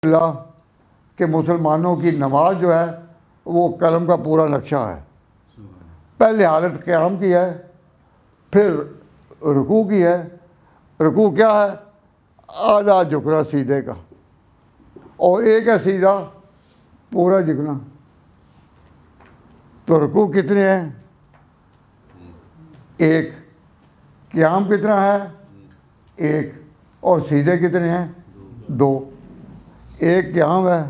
अल्लाह कि मुसलमानों की नमाज जो है वो कलम का पूरा नक्शा है। पहले हालत क़याम की है, फिर रुकू की है। रुकू क्या है? आधा झुकना सीधे का, और एक है सीधा पूरा झुकना। तो रुकू कितने हैं? एक। क़याम कितना है? एक। और सीधे कितने हैं? दो। एक क़याम है,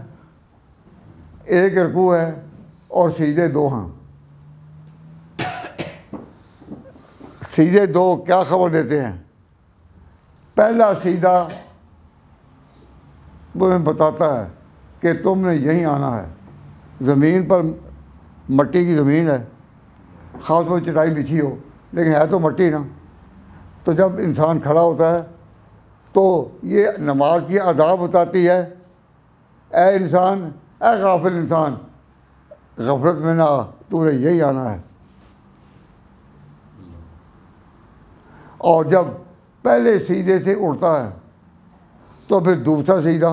एक रुकू है, और सीधे दो हैं। सीधे दो क्या खबर देते हैं? पहला सीधा वो हमें बताता है कि तुमने यहीं आना है। ज़मीन पर मट्टी की ज़मीन है, ख़ास में चटाई बिछी हो, लेकिन है तो मट्टी ना। तो जब इंसान खड़ा होता है तो ये नमाज की आदाब बताती है, ए इंसान, ए गाफिल इंसान, गफलत में ना आ, तूने यही आना है। और जब पहले सीधे से उड़ता है तो फिर दूसरा सीधा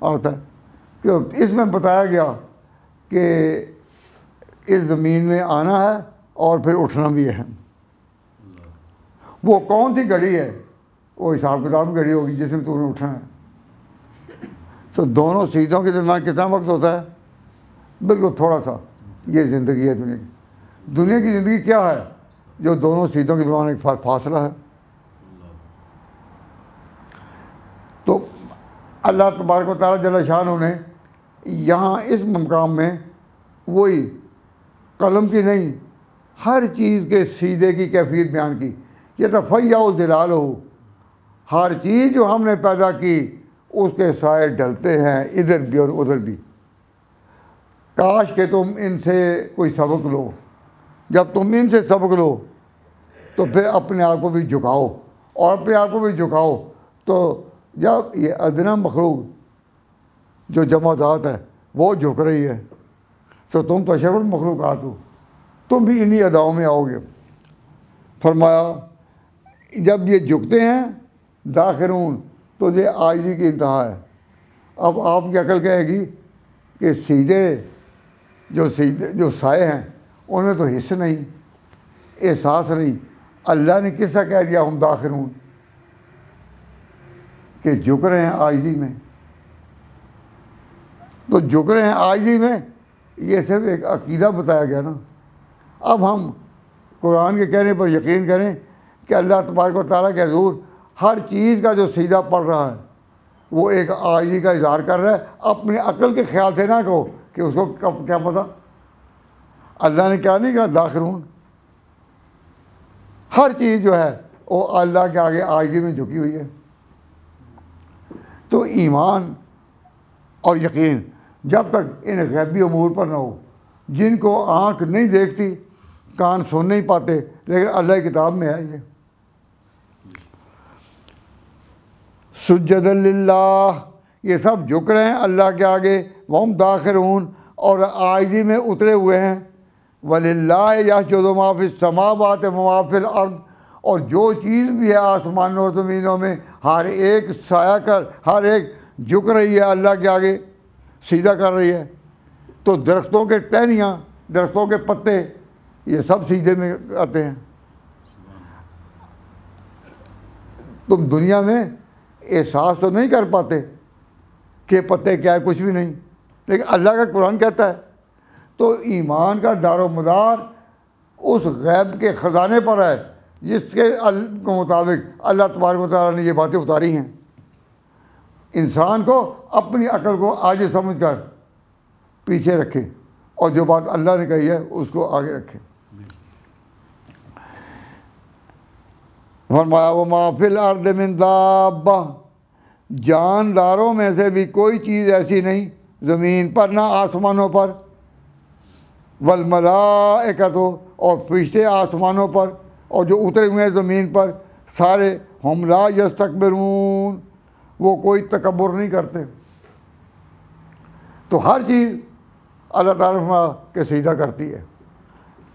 आता है। क्यों? इसमें बताया गया कि इस ज़मीन में आना है और फिर उठना भी है। वो कौन सी घड़ी है? वो हिसाब किताब की घड़ी होगी जिसमें तूने उठना है। तो दोनों सीधों के दरमियान कितना वक्त होता है? बिल्कुल थोड़ा सा। ये ज़िंदगी है दुनिया की। दुनिया की ज़िंदगी क्या है? जो दोनों सीधों के दरमियान एक फासला है। तो अल्लाह तबारक व तआला जल्ल शान ने यहाँ इस मकाम में वही कलम की नहीं, हर चीज़ के सीधे की कैफियत बयान की। ये तफ़य्या ज़िलाल हो, हर चीज़ जो हमने पैदा की उसके साए ढलते हैं इधर भी और उधर भी। काश के तुम इनसे कोई सबक लो। जब तुम इनसे सबक लो तो फिर अपने आप को भी झुकाओ, और अपने आप को भी झुकाओ। तो जब ये अदना मखलूक जो जमादात है वो झुक रही है, तो तुम तो अशरफुल मखलूकात हो, तुम भी इन्हीं अदाओं में आओगे। फरमाया जब ये झुकते हैं दाखिरून, तो ये आजिज़ी की इंतहा है। अब आपकी अकल कहेगी कि सीधे जो साए हैं उनमें तो हिस्स नहीं, एहसास नहीं। अल्लाह ने किस्सा कह दिया हम दाखिरून, कि झुक रहे हैं आजिज़ी में। तो झुक रहे हैं आजिज़ी में, ये सिर्फ एक अकीदा बताया गया ना। अब हम कुरान के कहने पर यकीन करें कि अल्लाह तबारक व तआला के हुज़ूर हर चीज़ का जो सीधा पड़ रहा है वो एक आजिज़ी का इज़हार कर रहा है। अपने अकल के ख्याल से ना कहो कि उसको कब क्या पता। अल्लाह ने क्या नहीं कहा? दाखिरून। हर चीज़ जो है वो अल्लाह के आगे आजिज़ी में झुकी हुई है। तो ईमान और यकीन जब तक इन गैबी अमूर पर ना हो, जिनको आँख नहीं देखती, कान सुन नहीं पाते, लेकिन अल्लाह की किताब में है ये। सुज्जदन लिल्लाह, ये सब झुक रहे हैं अल्लाह के आगे। वहम दाखिरून, और आजिज़ी में उतरे हुए हैं। वलिल्लाहि यसजुदु मा फिस समावाति व मा फिल अर्द, और जो चीज़ भी है आसमानों और ज़मीनों में, हर एक साया कर, हर एक झुक रही है अल्लाह के आगे, सीधा कर रही है। तो दरख्तों के टहनियाँ, दरख्तों के पत्ते, ये सब सीधे में आते हैं। तुम दुनिया में एहसास तो नहीं कर पाते कि पत्ते क्या है, कुछ भी नहीं, लेकिन अल्लाह का कुरान कहता है। तो ईमान का दारो मदार उस गैब के ख़जाने पर है जिसके मुताबिक अल्लाह तबारक व तआला ने ये बातें उतारी हैं। इंसान को अपनी अकल को आगे समझ कर पीछे रखे, और जो बात अल्लाह ने कही है उसको आगे रखे। फरमाया वो माफिल अर्द मिन दाब्बा, जानदारों में से भी कोई चीज़ ऐसी नहीं ज़मीन पर ना आसमानों पर। वल मलाइकतो, और फरिश्ते आसमानों पर, और जो उतरे हुए हैं ज़मीन पर सारे, हम ला यस्तकबिरून, वो कोई तकब्बुर नहीं करते। तो हर चीज़ अल्लाह ताला के सीधा करती है।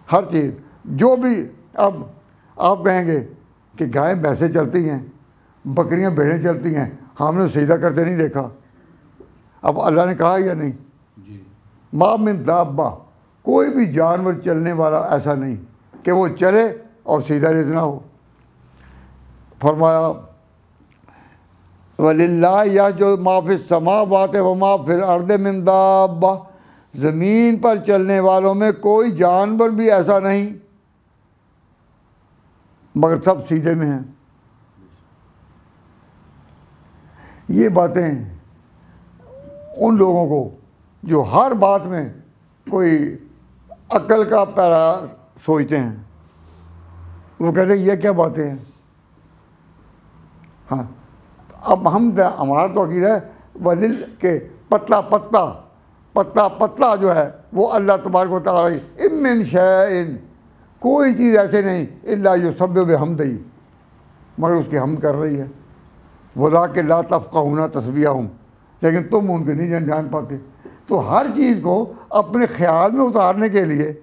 हर चीज़ जो भी, अब आप कहेंगे कि गायें भैंसें चलती हैं, बकरियां भेड़ें चलती हैं, हमने सीधा करते नहीं देखा। अब अल्लाह ने कहा या नहीं, मा मिन दाब्बा, कोई भी जानवर चलने वाला ऐसा नहीं कि वो चले और सीधा रेत ना हो। फरमाया वलिल्लाह या जो माफिल समावात व माफिल अर्द मिन दाब्बा, ज़मीन पर चलने वालों में कोई जानवर भी ऐसा नहीं मगर सब सीधे में हैं। ये बातें उन लोगों को जो हर बात में कोई अक्ल का पैरा सोचते हैं, वो कहते हैं ये क्या बातें हैं। हाँ, अब हमारा तो अकीदा है वलिल के पतला पतला पतला पतला जो है वो अल्लाह तबारक व तआला इमिन शैइन, कोई चीज़ ऐसे नहीं इल्ला युसब्बिहु बिहम्दिही, मगर उसकी हमद कर रही है। वलाकिन ला तफ़क़हूना तस्बीहहुम, लेकिन तुम उनके नहीं जान पाते। तो हर चीज़ को अपने ख्याल में उतारने के लिए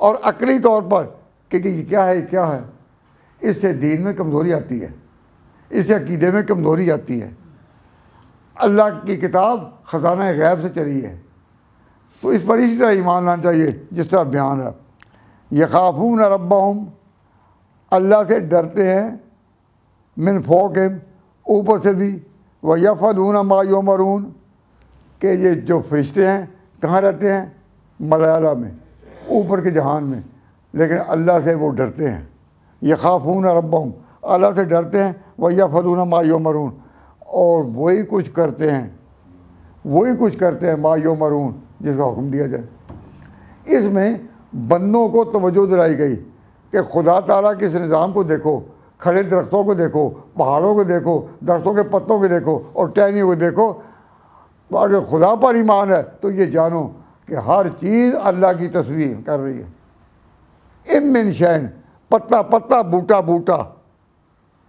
और अकली तौर पर कि ये क्या है क्या है, इससे दीन में कमज़ोरी आती है, इससे अकीदे में कमज़ोरी आती है। अल्लाह की किताब ख़ज़ाना गैब से चली है, तो इस पर इसी तरह ईमान लाना चाहिए जिस तरह बयान है। यख़ाफ़ून रब्बहुम, अल्लाह से डरते हैं, मिन फ़ौक़िहिम, ऊपर से भी, व यफ़अलून मा युमरून, कि ये जो फरिश्ते हैं कहाँ रहते हैं, मलाला में, ऊपर के जहान में, लेकिन अल्लाह से वो डरते हैं। यख़ाफ़ून रब्बहुम, अल्लाह से डरते हैं, व यफ़अलून मा युमरून, और वही कुछ करते हैं मा युमरून, जिसका हुक्म दिया जाए। इसमें बंदों को तवज्जो दिलाई गई कि खुदा ताला के इस निज़ाम को देखो, खड़े दरख्तों को देखो, पहाड़ों को देखो, दरख्तों के पत्तों को देखो और टहनियों को देखो। तो अगर खुदा पर ईमान है तो ये जानो कि हर चीज़ अल्लाह की तस्वीर कर रही है। इमिन शैन, पत्ता पत्ता, बूटा बूटा,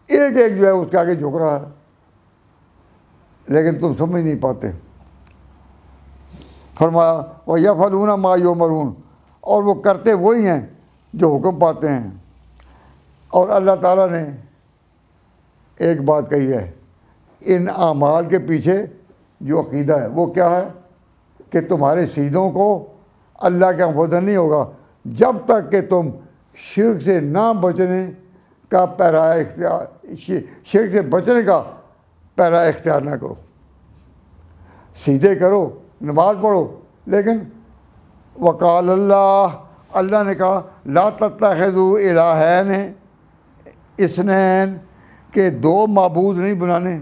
एक एक जो है उसके आगे झुक रहा है, लेकिन तुम समझ नहीं पाते। फरमाया व यफ़अलून मा युमरून, और वो करते वही हैं जो हुक्म पाते हैं। और अल्लाह ताला ने एक बात कही है, इन आमाल के पीछे जो अकीदा है वो क्या है कि तुम्हारे सीधों को अल्लाह का वज़न नहीं होगा जब तक कि तुम शिर्क से ना बचने का पैरा इख्तियार, शिर्क से बचने का पैरा इख्तियार ना करो। सीधे करो, नमाज पढ़ो, लेकिन वक़ाल अल्लाह ने कहा ला तत्तखिज़ू इलाहैन इस्नैन, के दो माबूद नहीं बनाने।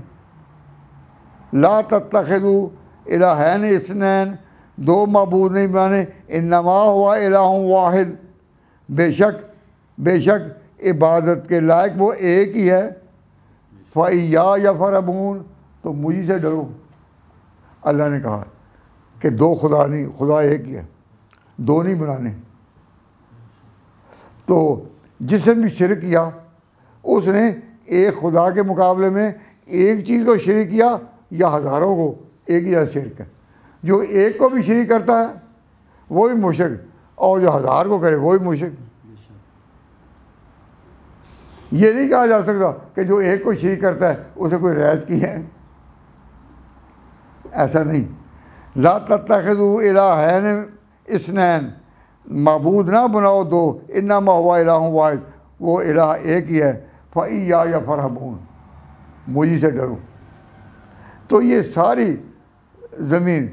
ला तत्तखिज़ू इलाहैन इस्नैन, दो माबूद नहीं बनाने। इन्नमा हुवा इलाहुन वाहिद, बेशक इबादत के लायक वो एक ही है। फ़इय्या यफ़रबून, तो मुझी से डरो। अल्लाह ने कहा कि दो खुदा नहीं, खुदा एक ही है, दो नहीं बनाने। तो जिसने भी शिरक किया उसने एक खुदा के मुकाबले में एक चीज़ को शरीक किया या हज़ारों को, एक ही शिरक है। जो एक को भी शरीक करता है वो भी मुशरिक, और जो हज़ार को करे वो भी मुशरिक। ये नहीं कहा जा सकता कि जो एक को शरीक करता है उसे कोई रियायत की है, ऐसा नहीं। ला तत्तखिज़ू इलाहैन इस्नैन, माबूद ना बनाओ दो। इन्नमा हुवा इलाहुन वाहिद, वो इलाह एक ही है। फ़इय्या यफ़रहबून, मुझी से डरो। तो ये सारी ज़मीन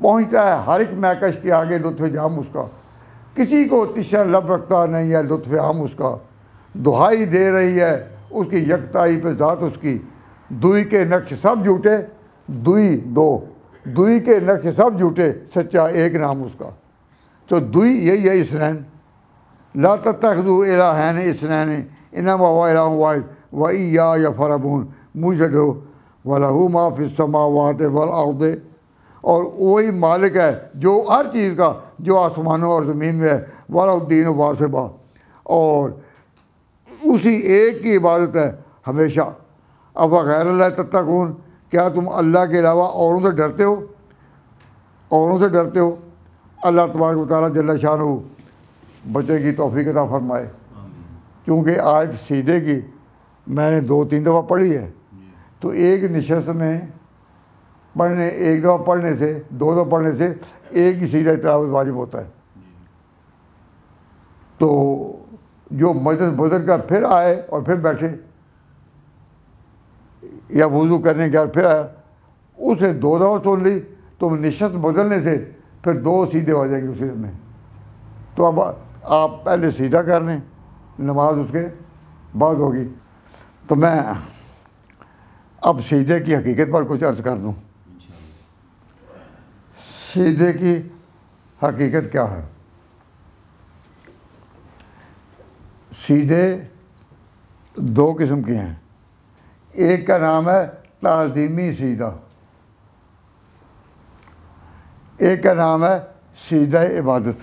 पहुँचता है हर एक मैकश के आगे लुत्फ़ जाम उसका, किसी को तिश्रा लब रखता नहीं है लुत्फ़ आम उसका। दुहाई दे रही है उसकी यकताई पे ज़ात उसकी, दुई के नक्श सब झूठे, दुई के नक्श सब झूठे, सच्चा एक नाम उसका। तो दुई यही है इस्नैन। ला तत्तखिज़ू इलाहैन इस्नैन इन्नमा हुवा इलाहुन वाहिद वइय्या यफ़रहबून, मुझसे डरो। वलहू मा फ़िस समावाति वल अर्द, और वही मालिक है जो हर चीज़ का जो आसमानों और ज़मीन में है। वलहुद्दीन वासिबा, और उसी एक की इबादत है हमेशा। अब गैरल्लाह तत्तकून, क्या तुम अल्लाह के अलावा औरों से डरते हो? अल्लाह तबारक व तआला जल्ल शानहू बचने की तौफीक अता फरमाए। क्योंकि आयत सीधे की मैंने 2-3 दफ़ा पढ़ी है, तो एक निशस्त में पढ़ने, एक दफ़ा पढ़ने से, दो दफ़ा पढ़ने से एक ही सीधा तिलावत वाजिब होता है। तो जो मस्जिद बदल कर फिर आए और फिर बैठे या वज़ू करने के बाद फिर आया, उसे दो दफ़ा सुन ली तो निशत बदलने से फिर दो सीधे हो जाएंगे उसी में। तो अब आप पहले सीधा कर लें, नमाज उसके बाद होगी। तो मैं अब सीधे की हकीकत पर कुछ अर्ज़ कर दूं। सीधे की हकीकत क्या है? सीधे दो किस्म के हैं। एक का नाम है ताज़ीमी सीधा, एक का नाम है सीधा इबादत।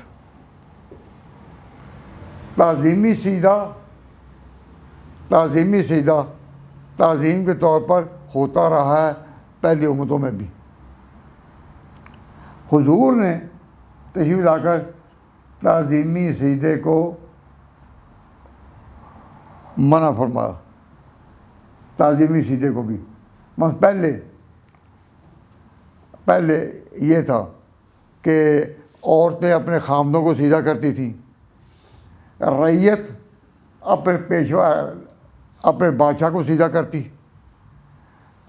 ताज़ीमी सीधा, ताज़ीमी सीधा ताज़ीम के तौर पर होता रहा है पहली उम्मतों में भी। हुजूर ने तशरीफ़ लाकर ताज़ीमी सीधे को मना फरमाया, ताज़ीमी सीधे को भी। पहले ये था कि औरतें अपने खामदों को सीधा करती थीं, रैयत अपने पेशवा अपने बादशाह को सीधा करती।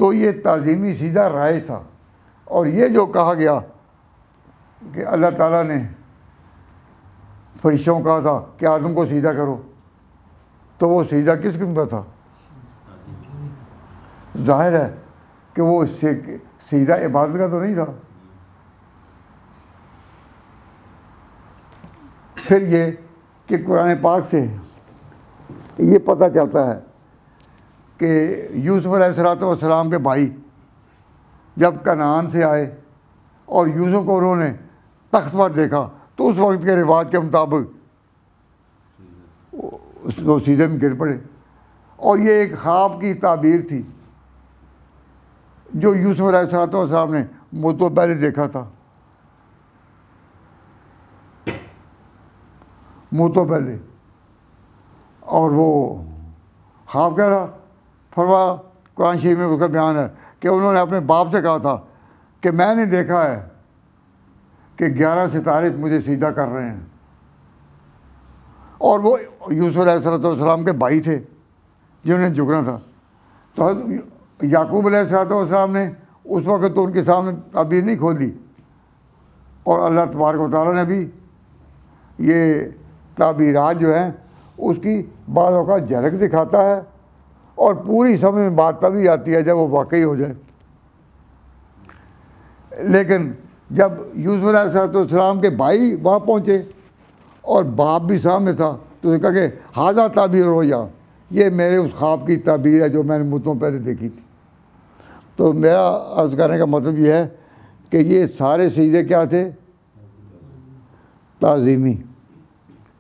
तो ये ताज़ीमी सीधा राय था। और ये जो कहा गया कि अल्लाह ताला ने फरिश्तों को कहा था कि आदम को सीधा करो, तो वो सीधा किस किस्म का था? जाहिर है कि वो सीधा इबादत का तो नहीं था। फिर ये कि कुरान पाक से ये पता चलता है कि यूसुफ अलैहिस्सलाम के भाई जब कनान से आए और यूसुफ को उन्होंने तख्त पर देखा तो उस वक्त के रिवाज के मुताबिक उसको सीधे में गिर पड़े। और ये एक ख्वाब की ताबीर थी जो यूसुफ अलैहिस्सलाम ने मुझ तो पहले देखा था, मुँह तो पहले। और वो ख्वाब क्या था? फरमा कुरान शरीफ में उसका बयान है कि उन्होंने अपने बाप से कहा था कि मैंने देखा है कि 11 सितारे मुझे सीधा कर रहे हैं। और वो यूसुफ अलैहिस्सलाम के भाई थे जिन्होंने झुकना था। तो याकूब अलैहिस्सलाम ने उस वक्त तो उनके सामने ताबीर नहीं खोली, और अल्लाह तबारक व तआला ने भी ये ताबीरात जो हैं उसकी बाद औक़ात झलक दिखाता है, और पूरी समझ में बात तभी आती है जब वो वाकई हो जाए। लेकिन जब यूसुफ अलैहिस्सलाम के भाई वहाँ पहुँचे और बाप भी सामने था, तो उसने कहा कि हाज़ा ताबीर रोया, ये मेरे उस ख्वाब की ताबीर है जो मैंने मुद्दों पहले देखी थी। तो मेरा अर्ज़ करने का मतलब ये है कि ये सारे सीधे क्या थे? ताज़ीमी,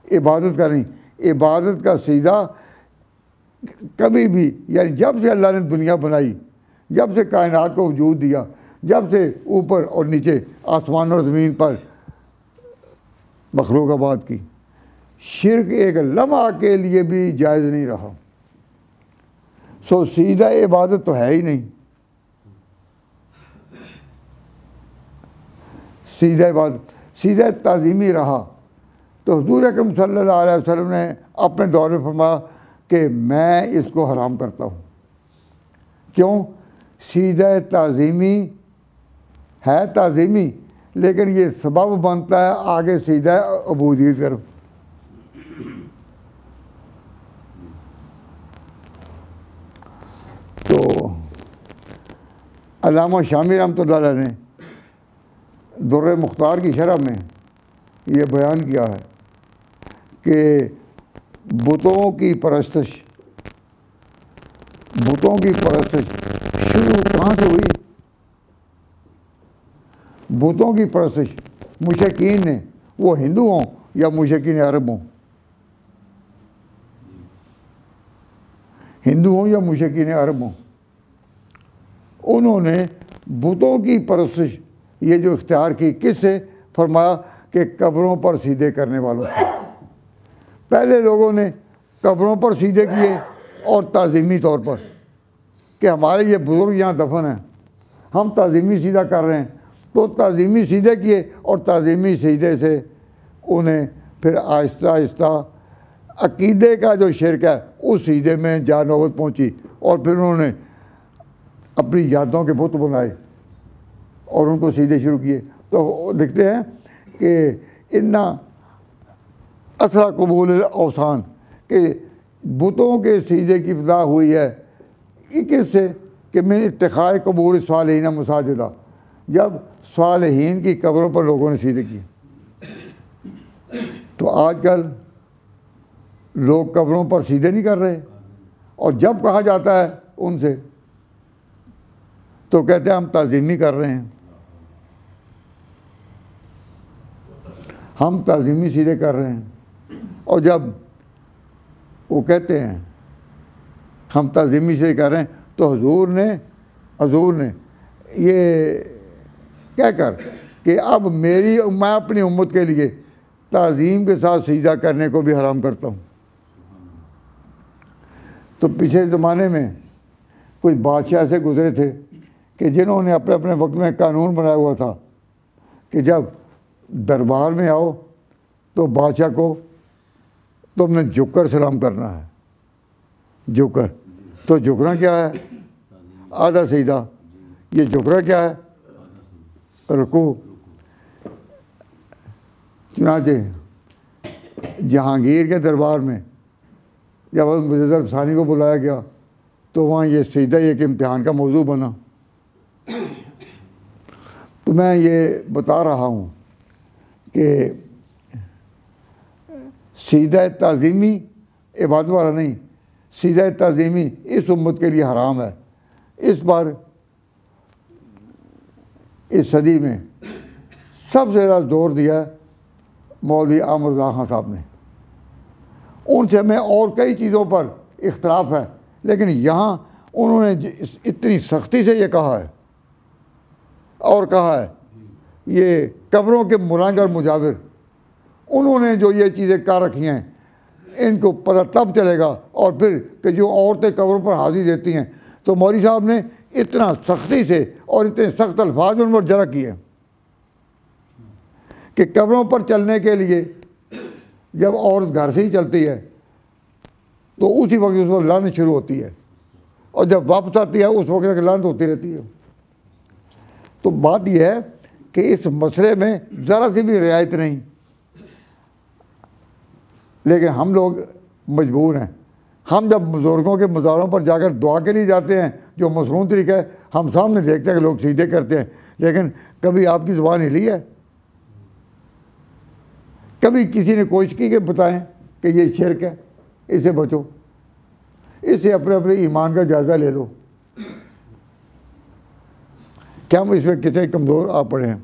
इबादत करनी। इबादत का सीधा कभी भी, यानी जब से अल्लाह ने दुनिया बनाई, जब से कायनात को वजूद दिया, जब से ऊपर और नीचे आसमान और ज़मीन पर मखलूक़ात की, शिर्क एक लम्हा के लिए भी जायज़ नहीं रहा। सो सीधा इबादत तो है ही नहीं। सीधा इबादत, सीधा ताज़ीमी रहा। तो हुज़ूर अकरम सल्लल्लाहु अलैहि वसल्लम ने अपने दौर में फरमाया कि मैं इसको हराम करता हूँ। क्यों? सीधा ताज़ीमी है, ताज़ीमी, लेकिन ये सबब बनता है आगे सीधा अबूदियत की तरफ। तो अल्लामा शामी रहमतुल्लाह अलैह ने दुर्र मुख्तार की शरह में ये बयान किया है कि बुतों की परस्तश शुरू कहाँ से हुई? बुतों की परस्तश मुशरिकीन ने, वो हिंदू हों या मुशरिकीन अरब हों, हिंदू हों या मुशरिकीन अरब हों, उन्होंने बुतों की परस्तश ये जो इख्तियार की, किससे? फरमाया कि कब्रों पर सीधे करने वालों से। पहले लोगों ने कब्रों पर सीधे किए और ताज़ीमी तौर पर कि हमारे ये बुज़ुर्ग यहाँ दफन हैं, हम ताज़ीमी सीधा कर रहे हैं। तो ताज़ीमी सीधे किए और ताज़ीमी सीधे से उन्हें फिर आहिस्ता आहिस्ता अकीदे का जो शिरक है उस सीधे में जा नौबत पहुँची और फिर उन्होंने अपनी यादों के बुत बनाए और उनको सीधे शुरू किए। तो देखते हैं कि इन्ना असरा कबूल अवसान के बुतों के सीधे की इब्तिदा हुई है किससे कि मैं इत्तिखाए कबूर सालिहीन मसाजिदा, जब सालिहीन की कब्रों पर लोगों ने सीधे किए। तो आजकल लोग कब्रों पर सीधे नहीं कर रहे और जब कहा जाता है उनसे तो कहते हैं हम ताज़ीमी कर रहे हैं, हम ताज़ीमी सीधे कर रहे हैं। और जब वो कहते हैं हम ताज़ीमी सीधे कर रहे हैं तो हुजूर ने ये कहकर कि अब मैं अपनी उम्मत के लिए ताज़ीम के साथ सीधा करने को भी हराम करता हूँ। तो पिछले ज़माने में कुछ बादशाह ऐसे गुज़रे थे कि जिन्होंने अपने अपने वक्त में कानून बनाया हुआ था कि जब दरबार में आओ तो बादशाह को तुमने झुककर सलाम करना है। झुककर, तो झुकना क्या है? आधा सीधा। ये झुकना क्या है? रुकू। चुनाचे जहांगीर के दरबार में जब मुज़फ़्फ़र सानी को बुलाया गया तो वहाँ ये सीधा एक इम्तिहान का मौजू बना। तो मैं ये बता रहा हूँ कि सीधा ताज़ीमी इबादत वाला नहीं, सीधा ताज़ीमी इस उम्मत के लिए हराम है। इस बार इस सदी में सबसे ज़्यादा जोर दिया है मौलवी आमिर रज़ा खां साहब ने। उनसे में और कई चीज़ों पर इख्तलाफ है, लेकिन यहाँ उन्होंने इतनी सख्ती से ये कहा है और कहा है ये कब्रों के मुलांगर मुजाविर, उन्होंने जो ये चीज़ें कर रखी हैं इनको पता तब चलेगा। और फिर कि जो औरतें कब्रों पर हाजिर देती हैं, तो मौलवी साहब ने इतना सख्ती से और इतने सख्त अल्फाज उन पर जरा किए कि कब्रों पर चलने के लिए जब औरत घर से ही चलती है तो उसी वक्त उस पर लानत शुरू होती है और जब वापस आती है उस वक्त तक लानत होती रहती है। तो बात यह है कि इस मसले में ज़रा सी भी रियायत नहीं, लेकिन हम लोग मजबूर हैं। हम जब बुज़ुर्गों के मज़ारों पर जाकर दुआ के लिए जाते हैं, जो मसनून तरीका है, हम सामने देखते हैं कि लोग सीधे करते हैं, लेकिन कभी आपकी ज़ुबान हिली है? कभी किसी ने कोशिश की कि बताएं कि ये शिरक है, इससे बचो, इससे अपने अपने ईमान का जायज़ा ले लो। क्या हम इसमें कितने कमज़ोर आ पड़े हैं।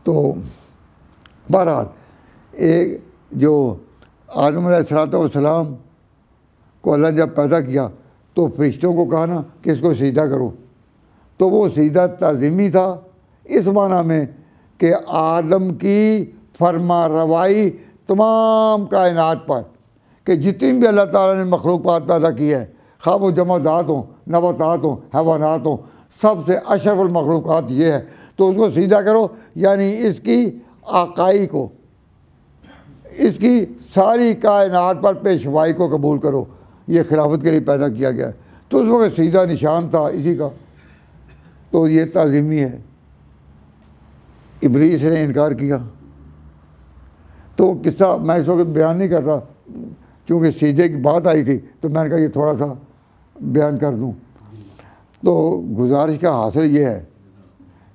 तो बहरहाल एक जो आदम अलैहिस्सलाम को अल्लाह ने जब पैदा किया तो फरिश्तों को कहा ना कि इसको सीधा करो, तो वो सीधा ताज़ीमी था इस माना में कि आदम की फरमा रवाई तमाम कायनात पर कि जितनी भी अल्लाह ताला ने मखलूक़ात पैदा की है, खा वो जमादात हों, नबातात हों, हैवानात हों, सबसे अशरफुल मखलूक़ात ये है, तो उसको सीधा करो। यानी इसकी आकाई को, इसकी सारी कायनात पर पेशवाई को कबूल करो। ये खिलाफत के लिए पैदा किया गया है। तो उस वक्त सीधा निशान था इसी का, तो ये ताज़ीमी है। इब्लीस ने इनकार किया। तो किस्सा मैं इस वक्त बयान नहीं करता, क्योंकि सीधे की बात आई थी तो मैंने कहा ये थोड़ा सा बयान कर दूं। तो गुजारिश का हासिल ये है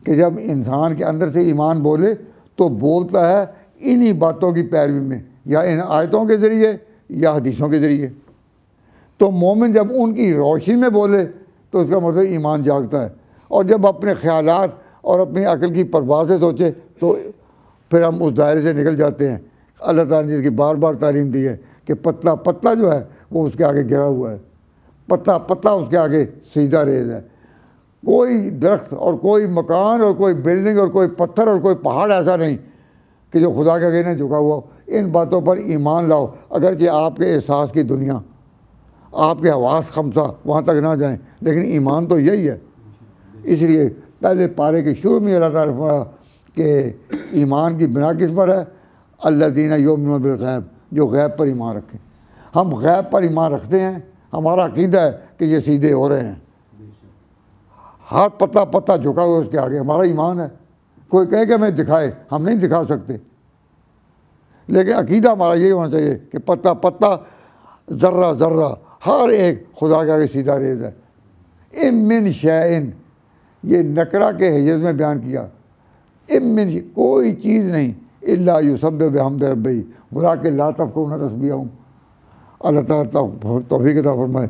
कि जब इंसान के अंदर से ईमान बोले तो बोलता है इन्हीं बातों की पैरवी में, या इन आयतों के ज़रिए या हदीसों के ज़रिए। तो मोमिन जब उनकी रोशनी में बोले तो उसका मतलब ईमान जागता है, और जब अपने ख़यालात और अपनी अक्ल की परवाह से सोचे तो फिर हम उस दायरे से निकल जाते हैं। अल्लाह ताला ने जिसकी बार बार तालीम दी है कि पतला पतला जो है वो उसके आगे गिरा हुआ है, पतला पतला उसके आगे सीधा रेज है। कोई दरख्त और कोई मकान और कोई बिल्डिंग और कोई पत्थर और कोई पहाड़ ऐसा नहीं कि जो खुदा के आगे नहीं झुका हुआ। इन बातों पर ईमान लाओ, अगरचे आपके एहसास की दुनिया, आपके हवास खमसा वहाँ तक ना जाएं, लेकिन ईमान तो यही है। इसलिए पहले पारे के शुरू में अल्लाह ताला फरमाया कि ईमान की बिना किस पर है, अल्लज़ीना युमिनून बिल गैब, जो गैब पर ईमान रखें। हम गैब पर ईमान रखते हैं, हमारा अकीदा है कि ये सीधे हो रहे हैं, हर पत्ता पत्ता झुका हुआ उसके आगे, हमारा ईमान है। कोई कहे कि हमें दिखाए, हम नहीं दिखा सकते, लेकिन अकीदा हमारा यही होना चाहिए कि पत्ता पत्ता ज़र्रा ज़र्रा हर एक खुदा के आगे सीधा रेज है। इमिन शैइन, ये नकरा के हिजज़ में बयान किया, इमिन कोई चीज़ नहीं, इल्ला युसब्बिहु बिहम्दि रब्बिही, बुला के ला तफ़क़हूना तस्बीहहुम। अल्लाह ताला तौफ़ीक़ अता फरमाए।